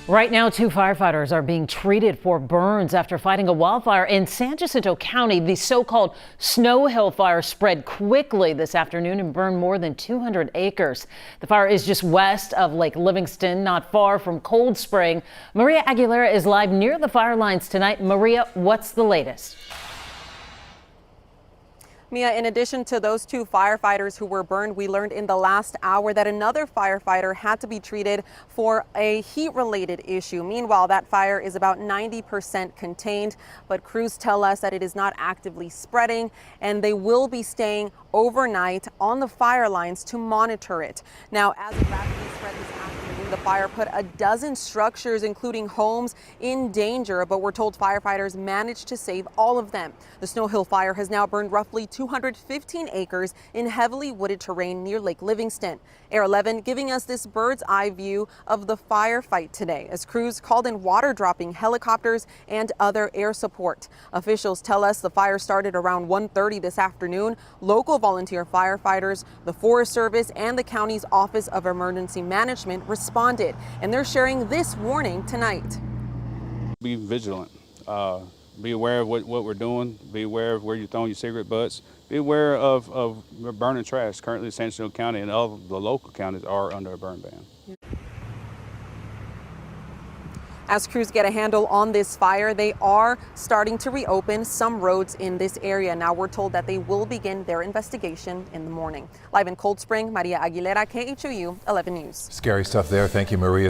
Right now, 2 firefighters are being treated for burns after fighting a wildfire in San Jacinto County. The so-called Snow Hill fire spread quickly this afternoon and burned more than 200 acres. The fire is just west of Lake Livingston, not far from Cold Spring. Maria Aguilera is live near the fire lines tonight. Maria, what's the latest? Mia, in addition to those 2 firefighters who were burned, we learned in the last hour that another firefighter had to be treated for a heat-related issue. Meanwhile, that fire is about 90% contained, but crews tell us that it is not actively spreading, and they will be staying overnight on the fire lines to monitor it. Now, as it rapidly spread this afternoon, the fire put a dozen structures, including homes, in danger, but we're told firefighters managed to save all of them. The Snow Hill fire has now burned roughly 215 acres in heavily wooded terrain near Lake Livingston. Air 11 giving us this bird's eye view of the firefight today as crews called in water dropping helicopters and other air support. Officials tell us the fire started around 1:30 this afternoon. Local volunteer firefighters, the Forest Service, and the county's Office of Emergency Management responded, and they're sharing this warning tonight. Be vigilant. Be aware of what we're doing. Be aware of where you're throwing your cigarette butts. Be aware of burning trash. Currently, San Jacinto County and all of the local counties are under a burn ban. As crews get a handle on this fire, they are starting to reopen some roads in this area. Now we're told that they will begin their investigation in the morning. Live in Cold Spring, Maria Aguilera, KHOU 11 News. Scary stuff there. Thank you, Maria.